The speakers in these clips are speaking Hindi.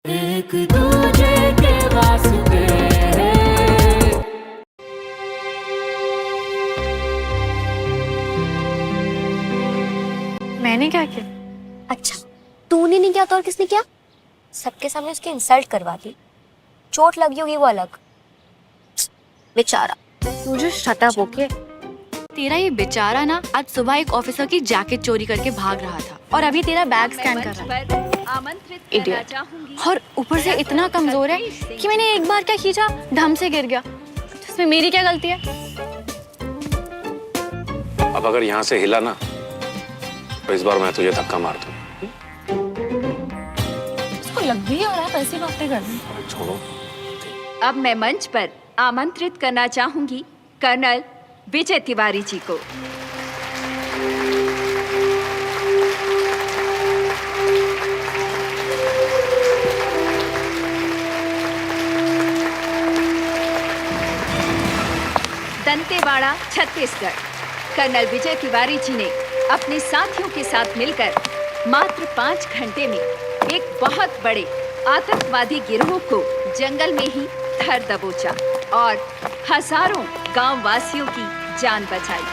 एक दूजे के वास्ते मैंने क्या किया? अच्छा, तूने नहीं किया तो और किसने किया? सबके सामने उसकी इंसल्ट करवा दी। चोट लगी होगी वो अलग। बेचारा। तू जो शट अप, ओके? तेरा ये बेचारा ना आज सुबह एक ऑफिसर की जैकेट चोरी करके भाग रहा था और अभी तेरा बैग स्कैन कर रहा है। इडियट। और ऊपर से इतना कमजोर है कि मैंने एक बार क्या खींचा, ढम से गिर गया। इसमें मेरी क्या गलती है? अब अगर यहाँ से हिला ना तो इस बार मैं तुझे धक्का मार दूँ। इसको लग भी हो रहा है पैसे बातें करने। छोड़ो। अब मैं मंच पर आमंत्रित करना चाहूंगी कर्नल विजय तिवारी जी को। दंतेवाड़ा, छत्तीसगढ़। कर्नल विजय तिवारी जी ने अपने साथियों के साथ मिलकर मात्र 5 घंटे में एक बहुत बड़े आतंकवादी गिरोह को जंगल में ही धर दबोचा और हजारों गांव वासियों की जान बचाई।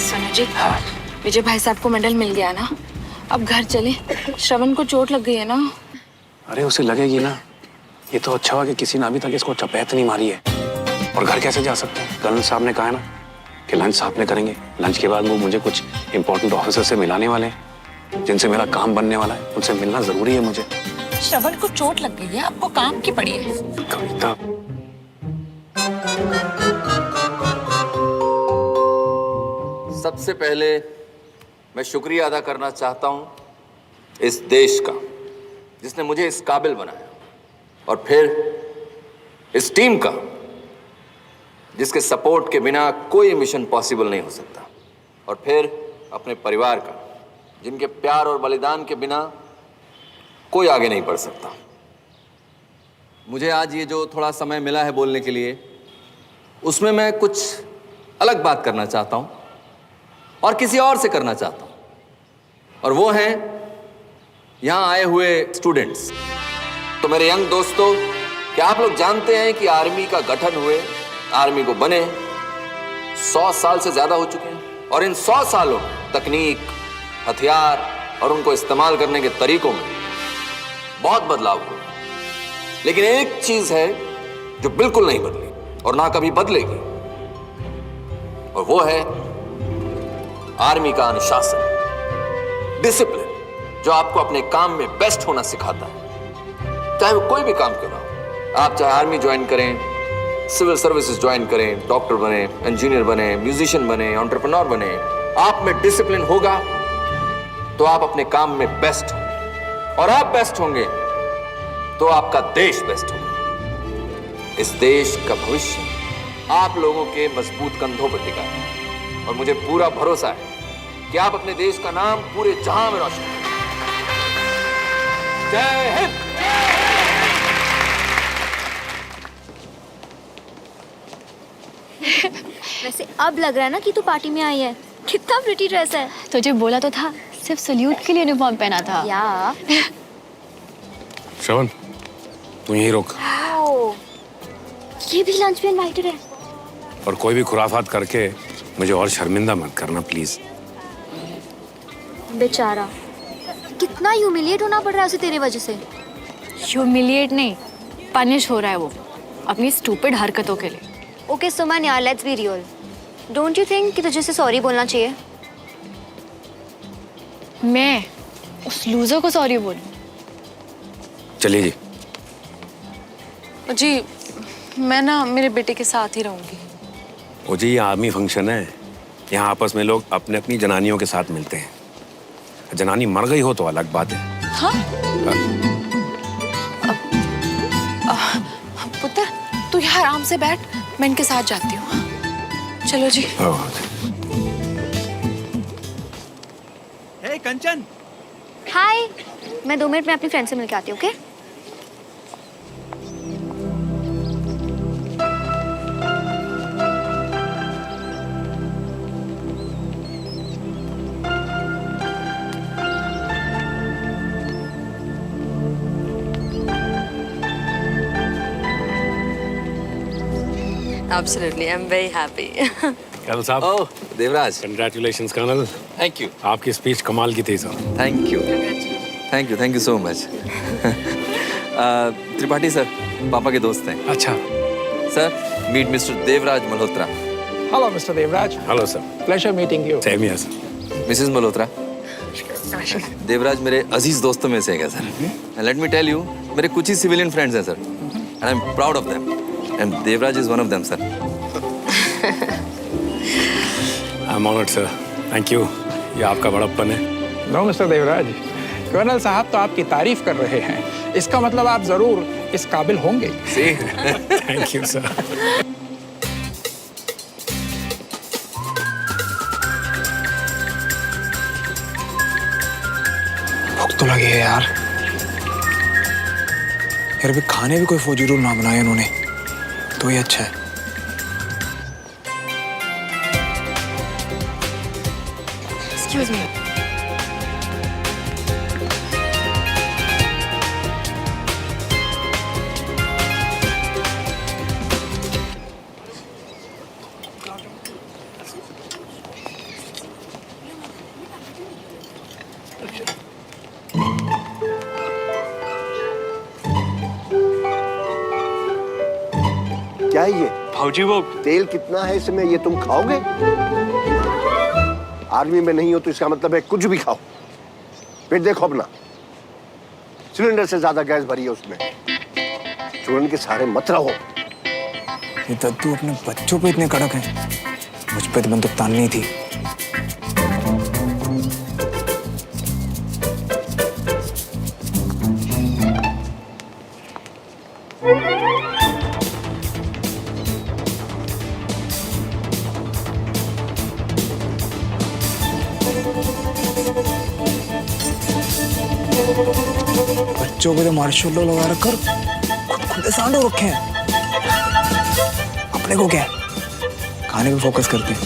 सोनू जी, विजय भाई साहब को मेडल मिल गया ना, अब घर चले। श्रवण को चोट लग गई है ना। अरे उसे लगेगी ना। ये तो अच्छा हुआ कि किसी ने अभी तक इसको चपेट नहीं मारी है। और घर कैसे जा सकते हैं? कर्नल साहब ने कहा है ना कि लंच साथ में करेंगे। लंच के बाद वो मुझे कुछ इंपॉर्टेंट ऑफिसर से मिलाने वाले हैं जिनसे मेरा काम बनने वाला है। उनसे मिलना जरूरी है मुझे। श्रवण को चोट लग गई है, आपको काम की पड़ी है। कविता, सबसे पहले मैं शुक्रिया अदा करना चाहता हूं इस देश का जिसने मुझे इस काबिल बनाया, और फिर इस टीम का जिसके सपोर्ट के बिना कोई मिशन पॉसिबल नहीं हो सकता, और फिर अपने परिवार का जिनके प्यार और बलिदान के बिना कोई आगे नहीं बढ़ सकता। मुझे आज ये जो थोड़ा समय मिला है बोलने के लिए, उसमें मैं कुछ अलग बात करना चाहता हूं और किसी और से करना चाहता हूं, और वो हैं यहां आए हुए स्टूडेंट्स। तो मेरे यंग दोस्तों, क्या आप लोग जानते हैं कि आर्मी का गठन हुए, आर्मी को बने 100 साल से ज्यादा हो चुके हैं, और इन 100 सालों में तकनीक, हथियार और उनको इस्तेमाल करने के तरीकों में बहुत बदलाव हुए। लेकिन एक चीज है जो बिल्कुल नहीं बदली और ना कभी बदलेगी, और वो है आर्मी का अनुशासन, डिसिप्लिन, जो आपको अपने काम में बेस्ट होना सिखाता है, चाहे वो कोई भी काम क्यों ना हो। आप चाहे आर्मी ज्वाइन करें, सिविल सर्विसेज ज्वाइन करें, डॉक्टर बने, इंजीनियर बने, म्यूजिशियन बने, एंटरप्रेन्योर बने, आप में डिसिप्लिन होगा तो आप अपने काम में बेस्ट होंगे, और आप बेस्ट होंगे तो आपका देश बेस्ट होगा। इस देश का भविष्य आप लोगों के मजबूत कंधों पर टिका है, और मुझे पूरा भरोसा है कि आप अपने देश का नाम पूरे जहां में रोशन करेंगे। जय हिंद। वैसे अब लग रहा है ना कि तू पार्टी में आई है। कितना प्रिटी ड्रेस है। तुझे बोला तो था, सिर्फ सल्यूट के लिए यूनिफॉर्म पहना था। या श्रवण, तू यहीं रोक। ओ, ये भी लंच में इनवाइटेड है। और कोई भी खुराफात करके मुझे और शर्मिंदा मत करना प्लीज। बेचारा, कितना ह्यूमिलिएट होना पड़ रहा है उसे तेरे वजह से। ह्यूमिलिएट नहीं, पनिश हो रहा है वो अपनी स्टूपिड हरकतों के लिए। ओके सुमन यार, let's be real. Don't you think कि तुझे से सॉरी बोलना चाहिए? मैं उस लूजर को सॉरी बोलूं? चलिए जी। जी मैं ना मेरे बेटे के साथ ही रहूंगी। ओ जी, ये आर्मी फंक्शन है, यहाँ आपस में लोग अपने अपनी जनानियों के साथ मिलते हैं। जनानी मर गई हो तो अलग बात है। हाँ? पुत्र तू यहाँ आराम से बैठ, मैं इनके साथ जाती हूँ। चलो जी। हे कंचन, हाय, मैं 2 मिनट में अपनी फ्रेंड से मिलके आती हूँ, okay? Absolutely, I'm very happy. Colonel साहब। Oh Devraj, congratulations colonel. Thank you. आपकी स्पीच कमाल की थी sir. Thank you so much. Tripathi sir पापा के दोस्त हैं। अच्छा। Sir meet mister Devraj Malhotra. Hello mister Devraj. Hello sir. Pleasure meeting you. Same here sir. Missus Malhotra, Devraj मेरे अजीज दोस्तों में से है sir. And let me tell you, मेरे कुछ ही सिविलियन फ्रेंड्स हैं sir, and I am proud of them, and Devraj is one of them sir. I am honoured sir, thank you. ये आपका बड़प्पन है। नो मिस्टर देवराज, कर्नल साहब तो आपकी तारीफ कर रहे हैं, इसका मतलब आप जरूर इस काबिल होंगे। Thank you sir. भूख तो लगी है यार। यार अभी खाने भी कोई फौजी रूल ना बनाए उन्होंने, तो ये अच्छा है। Excuse me. क्या है ये? फौजी वो तेल कितना है इसमें, ये तुम खाओगे? आर्मी में नहीं हो तो इसका मतलब है कुछ भी खाओ। फिर देखो अपना, सिलेंडर से ज्यादा गैस भरी है उसमें। चूरन के सारे मत रहो। ये दद्दू अपने बच्चों पे इतने कड़क हैं, मुझ पे तो बंदूक ताननी थी। बच्चों को तो मार्शल लॉ लगा रखकर खुद खुले सांड हो रखे हैं। अपने को क्या, खाने पे फोकस करते हैं।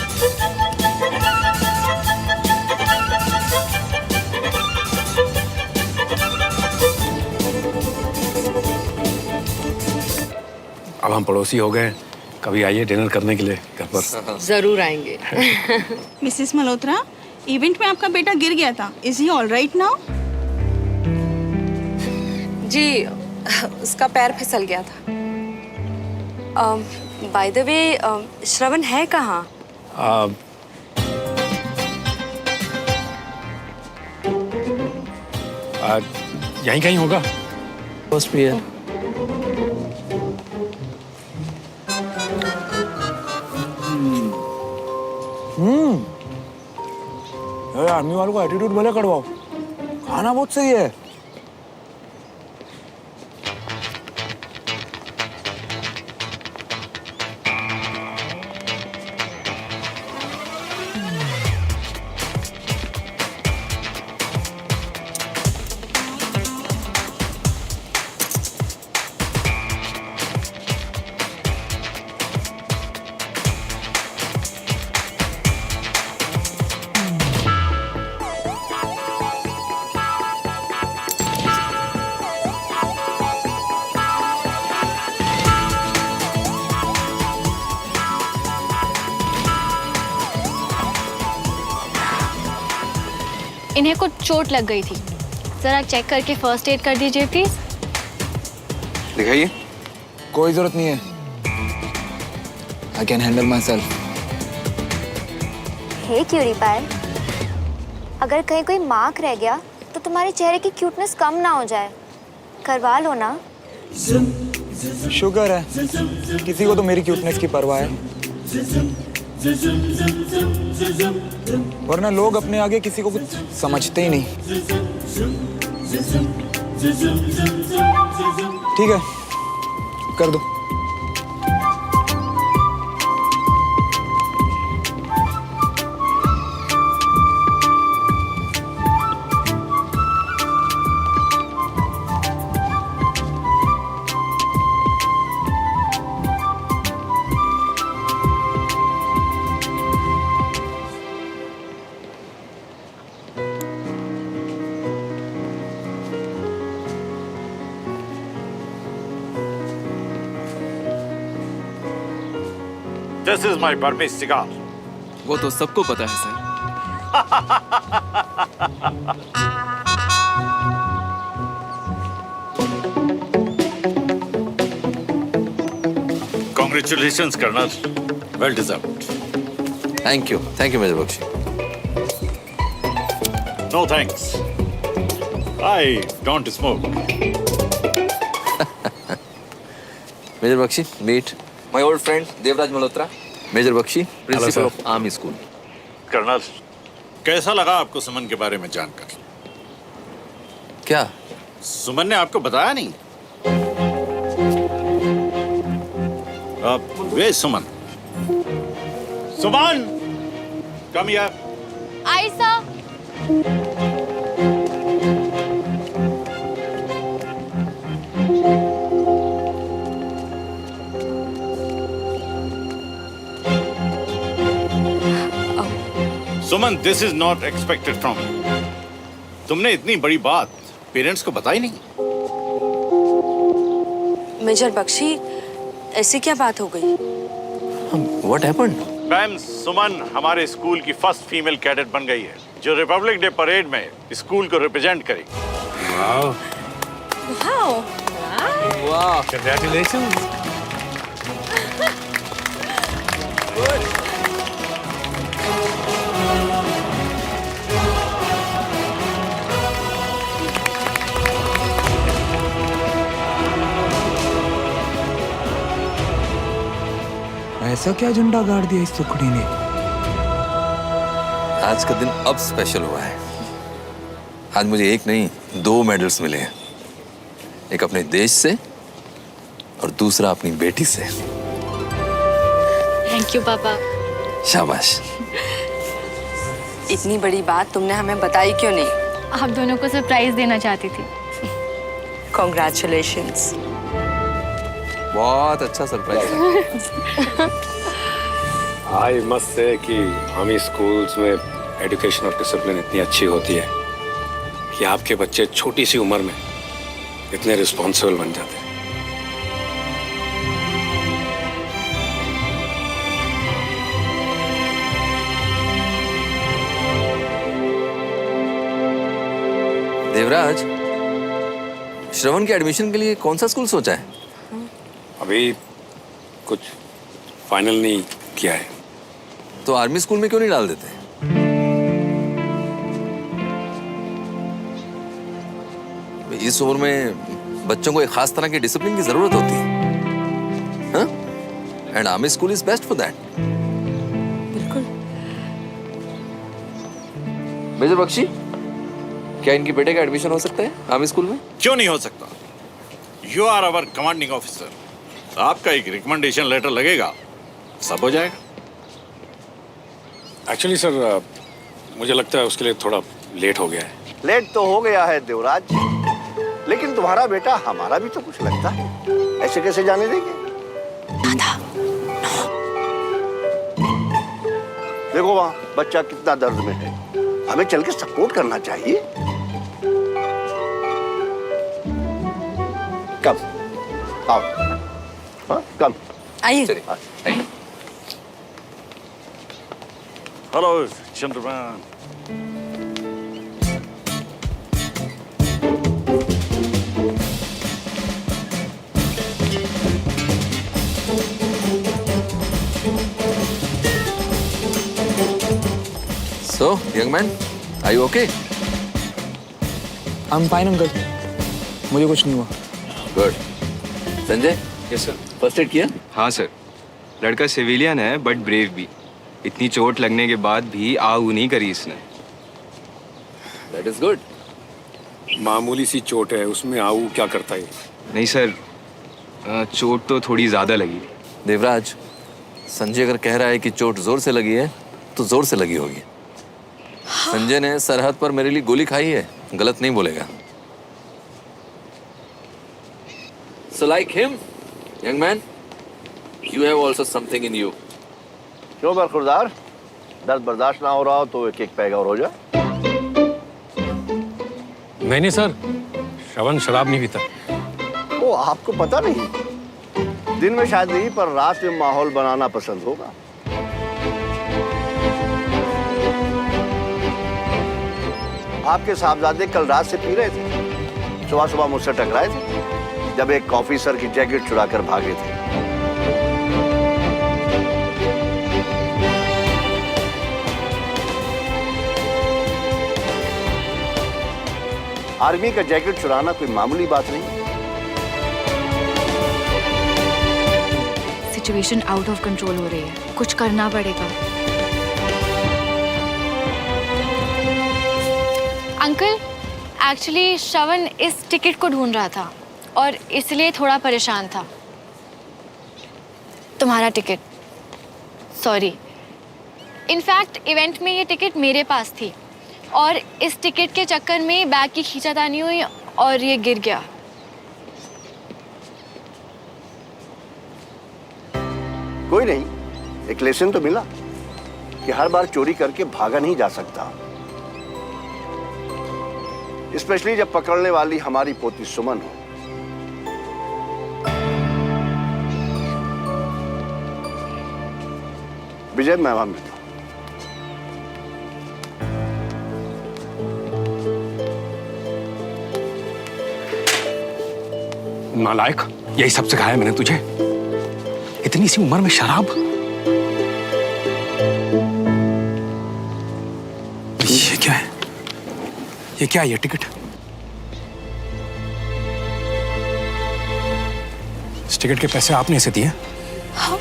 अब हम पड़ोसी हो गए, कभी आइए डिनर करने के लिए घर पर। जरूर आएंगे। मिसेस मल्होत्रा, इवेंट में आपका बेटा गिर गया था। Is he all right now? जी उसका पैर फिसल गया था। बाय द वे, श्रवण है कहाँ? यहीं कहीं होगा। फर्स्ट भी है। आर्मी वालों को एटीट्यूड भले कड़वाओ, खाना बहुत सही है। इन्हें कुछ चोट लग गई थी, जरा चेक करके फर्स्ट एड कर दीजिए प्लीज। दिखाइए। कोई जरूरत नहीं है, I can handle myself. Hey cutie pie, अगर कहीं कोई मार्क रह गया तो तुम्हारे चेहरे की क्यूटनेस कम ना हो जाए, करवा लो ना। शुगर है, किसी को तो मेरी क्यूटनेस की परवाह है, वरना लोग अपने आगे किसी को कुछ समझते ही नहीं। ठीक है, कर दो। This is my Burmese cigar. वो तो सबको पता है sir. Congratulations, Colonel. Well deserved. Thank you major Bakshi. No thanks. I don't smoke. Major Bakshi, meet my old friend Devraj Malhotra. Major Bakshi, principal of army school. Colonel, कैसा लगा आपको सुमन के बारे में जानकर? क्या सुमन ने आपको बताया नहीं? वे Suman, Suman, come here. Ayesha, Suman, this is not expected from you. तुमने इतनी बड़ी बात पेरेंट्स को बताई नहीं। मेजर बख्शी, ऐसी क्या बात हो गई? What happened? मैम, सुमन हमारे स्कूल की फर्स्ट फीमेल कैडेट बन गई है, जो रिपब्लिक डे परेड में स्कूल को रिप्रेजेंट करेगी। वाओ। वाह, कांग्रेचुलेशंस। ऐसा क्या झंडा गाड़ दिया इस टुकड़ी ने? आज का दिन अब स्पेशल हुआ है। आज मुझे एक नहीं 2 मेडल्स मिले हैं, एक अपने देश से और दूसरा अपनी बेटी से। थैंक यू पापा। शाबाश। इतनी बड़ी बात तुमने हमें बताई क्यों नहीं? आप दोनों को सरप्राइज देना चाहती थी। कॉन्ग्रेचुलेशंस। बहुत अच्छा सरप्राइज। आई मस्ट से कि आर्मी स्कूल्स में एजुकेशन और डिसिप्लिन इतनी अच्छी होती है कि आपके बच्चे छोटी सी उम्र में इतने रिस्पॉन्सिबल बन जाते हैं। देवराज, श्रवण के एडमिशन के लिए कौन सा स्कूल सोचा है? अभी कुछ फाइनल नहीं किया है। तो आर्मी स्कूल में क्यों नहीं डाल देते? इस उम्र में बच्चों को एक खास तरह की डिसिप्लिन की जरूरत होती है, and army school is best for that. बिल्कुल। मेजर बख्शी, क्या इनके बेटे का एडमिशन हो सकता है आर्मी स्कूल में? क्यों नहीं हो सकता? You are our commanding officer. आपका एक रिकमेंडेशन लेटर लगेगा, सब हो जाएगा। एक्चुअली सर, मुझे लगता है उसके लिए थोड़ा लेट हो गया है। लेट तो हो गया है देवराज, लेकिन तुम्हारा बेटा हमारा भी तो कुछ लगता है, ऐसे कैसे जाने देंगे? दादा, देखो वहाँ बच्चा कितना दर्द में है, हमें चल के सपोर्ट करना चाहिए। कम आओ, हाँ कम आइए। Hello Chandraman. So young man, Are you okay? I'm fine uncle, मुझे कुछ नहीं हुआ। Good. Sanjay, yes sir. First aid किया? हाँ सर, लड़का सिविलियन है बट ब्रेव भी। इतनी चोट लगने के बाद भी आऊ नहीं करी इसने। That is good. मामूली सी चोट है, उसमें आऊ क्या करता है? नहीं सर, चोट तो थोड़ी ज़्यादा लगी थी। देवराज, संजय अगर कह रहा है कि चोट जोर से लगी है तो जोर से लगी होगी। संजय ने सरहद पर मेरे लिए गोली खाई है, गलत नहीं बोलेगा। So like him, young man, you have also something in you. क्यों बरखुरदार, दर्द बर्दाश्त ना हो रहा हो तो एक एक पैग और हो जाए। नहीं सर, श्रवण शराब नहीं पीता। ओ, आपको पता नहीं? दिन में शायद नहीं, पर रात में माहौल बनाना पसंद होगा। आपके साहबजादे कल रात से पी रहे थे, सुबह सुबह मुझसे टकराए थे जब एक ऑफिसर की जैकेट चुराकर भागे थे। आर्मी का जैकेट चुराना कोई मामूली बात नहीं। सिचुएशन आउट ऑफ कंट्रोल हो रही है, कुछ करना पड़ेगा। अंकल, एक्चुअली श्रवण इस टिकट को ढूंढ रहा था और इसलिए थोड़ा परेशान था। तुम्हारा टिकट, सॉरी। इनफैक्ट इवेंट में ये टिकट मेरे पास थी और इस टिकट के चक्कर में बैग की खींचातानी हुई और ये गिर गया। कोई नहीं, एक लेसन तो मिला कि हर बार चोरी करके भागा नहीं जा सकता, स्पेशली जब पकड़ने वाली हमारी पोती सुमन हो। विजय, मैं वहां मिलता हूं। नालायक, यही सब सिखाया है मैंने तुझे? इतनी सी उम्र में शराब? ये क्या है? ये क्या है? ये टिकट? इस टिकट के पैसे आपने इसे दिए? हाँ।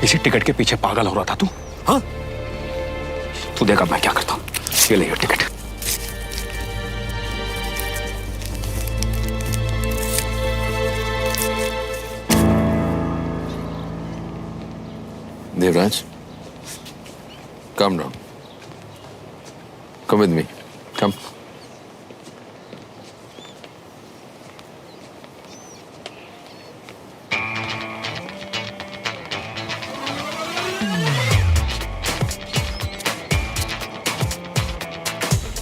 इसी टिकट के पीछे पागल हो रहा था तू? हाँ? तू देखा मैं क्या करता हूं। ये ले ये ticket. Devraj, calm down. Come with me. Come.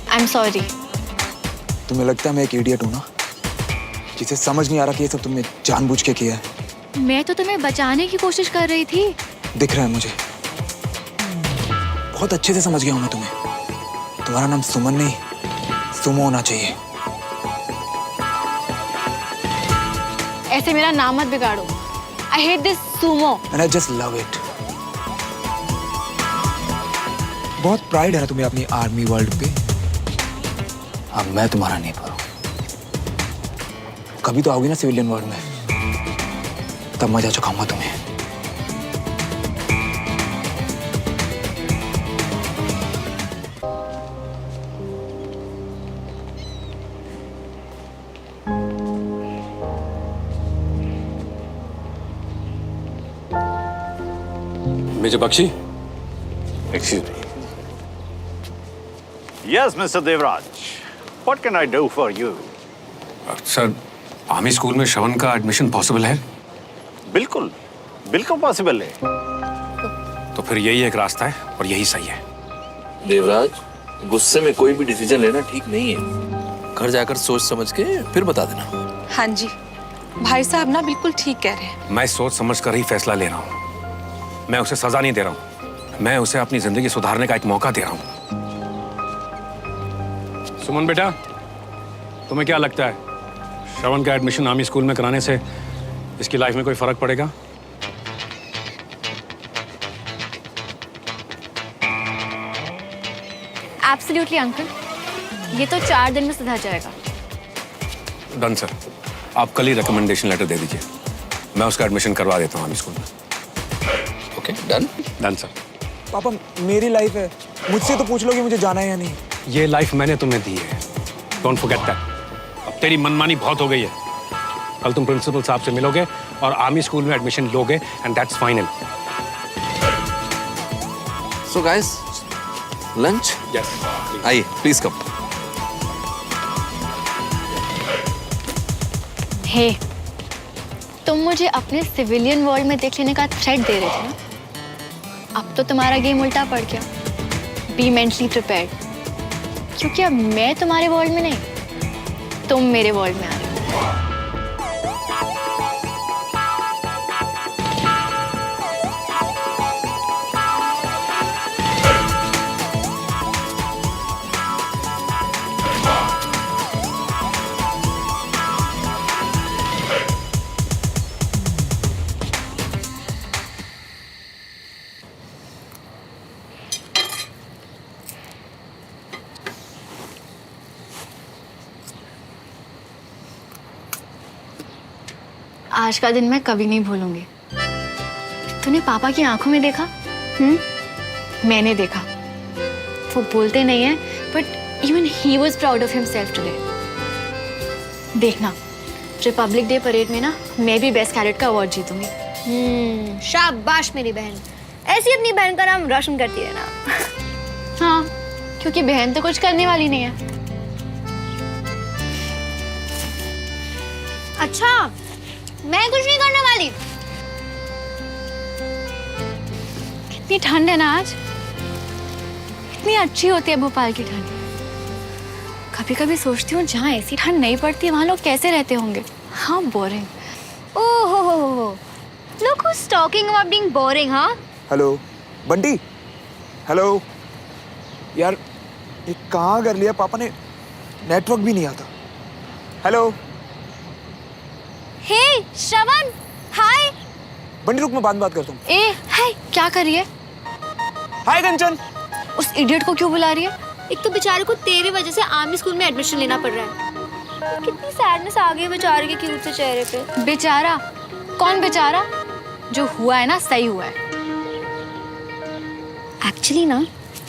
I'm sorry. तुम्हें लगता है मैं एक इडियट हूँ ना, जिसे समझ नहीं आ रहा कि ये सब तुमने जानबूझ के किया है। मैं तो तुम्हें बचाने की कोशिश कर रही थी। दिख रहा है मुझे, बहुत अच्छे से समझ गया हूं मैं तुम्हें। तुम्हारा नाम सुमन नहीं, सुमो होना चाहिए। ऐसे मेरा नाम मत बिगाड़ो। I hate this sumo. And I just love it. बहुत प्राइड है ना तुम्हें अपनी आर्मी वर्ल्ड पे। अब मैं तुम्हारा नहीं पर हूं। कभी तो आओगी ना सिविलियन वर्ल्ड में, तब मजा चुकाऊंगा तुम्हें। Major Bakshi, excuse me. Yes, Mr. Devraj. What can I do for you? Sir, army school में श्रवण का एडमिशन पॉसिबल है? बिल्कुल, बिल्कुल पॉसिबल है। तो फिर यही एक रास्ता है और यही सही है। देवराज, गुस्से में कोई भी डिसीजन लेना ठीक नहीं है। घर जाकर सोच समझ के फिर बता देना। हाँ जी, भाई साहब ना बिल्कुल ठीक कह रहे हैं। मैं सोच समझ कर ही फैसला ले रहा हूँ। मैं उसे सजा नहीं दे रहा हूँ, मैं उसे अपनी जिंदगी सुधारने का एक मौका दे रहा हूँ। सुमन बेटा, तुम्हें क्या लगता है श्रवण का एडमिशन आर्मी स्कूल में कराने से इसकी लाइफ में कोई फर्क पड़ेगा? एब्सोल्युटली अंकल, ये तो 4 दिन में सुधर जाएगा। डन सर, आप कल ही रिकमेंडेशन लेटर दे दीजिए, मैं उसका एडमिशन करवा देता हूँ आर्मी स्कूल में। Okay, done. Done sir. पापा मेरी लाइफ है, मुझसे तो पूछ लो कि मुझे जाना है या नहीं। ये लाइफ मैंने तुम्हें दी है, डोंट फॉरगेट दैट। अब तेरी मनमानी बहुत हो गई है। कल तुम प्रिंसिपल साहब से मिलोगे और आर्मी स्कूल में एडमिशन लोगे and that's final. So guys, lunch? Yes, आइए, प्लीज कम। हे, तुम मुझे अपने सिविलियन वर्ल्ड में देख लेने का थ्रेट दे रहे थे ना? अब तो तुम्हारा गेम उल्टा पड़ गया। बी मेंटली प्रिपेयर्ड, क्योंकि अब मैं तुम्हारे वर्ल्ड में नहीं, तुम मेरे वर्ल्ड में आ रहे हो। आज का दिन मैं कभी नहीं भूलूंगी। तूने पापा की आंखों में देखा? मैंने देखा। वो बोलते नहीं है, but even he was proud of himself today. देखना, रिपब्लिक डे परेड में ना मैं भी बेस्ट कैडेट का अवार्ड जीतूंगी। शाबाश मेरी बहन, ऐसी अपनी बहन का नाम रोशन करती है ना। हाँ, क्योंकि बहन तो कुछ करने वाली नहीं है। अच्छा, मैं कुछ नहीं करने वाली। कितनी ठंड है ना आज, इतनी अच्छी होती है भोपाल की ठंड। कभी कभी सोचती हूँ जहाँ ऐसी ठंड नहीं पड़ती वहाँ लोग कैसे रहते होंगे। हाँ, बोरिंग। ओहो, look who's talking about being boring, हाँ? हेलो बंटी, हेलो यार, ये कहाँ कर लिया पापा ने, नेटवर्क भी नहीं आता। हेलो हे श्रवण, हाय। बंटी रुक, मैं बात करता हूँ। ए, हाय, क्या कर रही है? हाय कंचन। उस इडियट को क्यों बुला रही है? एक तो बेचारे को तेरी वजह से आर्मी स्कूल में एडमिशन लेना पड़ रहा है। कितनी सैडनेस आ गई है बेचारे के क्यूट से चेहरे पे। बेचारा? कौन बेचारा? जो हुआ है ना, सही हुआ है। एक्चुअली ना,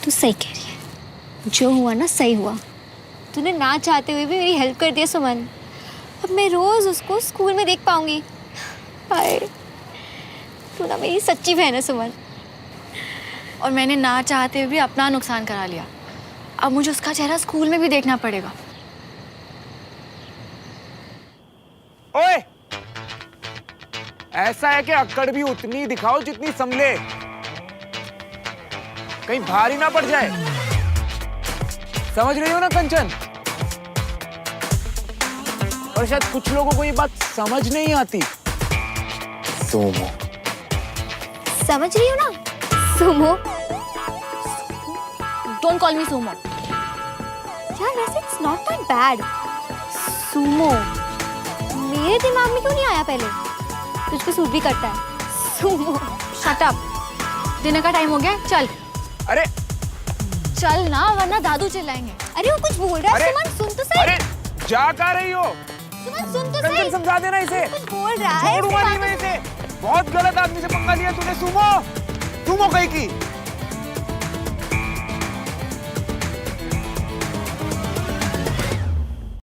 तू सही कह रही है। जो हुआ ना, सही हुआ। तूने ना चाहते हुए भी मेरी हेल्प कर दिया सुमन। अब मैं रोज उसको स्कूल में देख पाऊंगी। हाय, तू ना मेरी सच्ची बहन है सुमन। और मैंने ना चाहते हुए भी अपना नुकसान करा लिया। अब मुझे उसका चेहरा स्कूल में भी देखना पड़ेगा। ओए, ऐसा है कि अक्कड़ भी उतनी दिखाओ जितनी संभले, कहीं भारी ना पड़ जाए। समझ रही हो ना कंचन? और शायद कुछ लोगों को ये बात समझ नहीं आती। सोमो, समझ रही हो ना? Sumo. Don't call me Sumo. यार वैसे it's not that bad. Sumo मेरे दिमाग में क्यों नहीं आया पहले? तुझको सूट भी करता है। सुमो। शट अप, डिनर का टाइम हो गया, चल। अरे चल ना, वरना दादू चिल्लाएंगे। अरे वो कुछ बोल रहा है। सुमन सुन तो सही। अरे जा कहाँ रही हो? सुमन सुन तो कंचन सही। समझा देना इसे। कुछ बोल रहा है। छोड़ूंगा नहीं मैं इसे। बहुत गलत आदमी से पंगा लिया तूने। सुमो, सुमो कहीं की।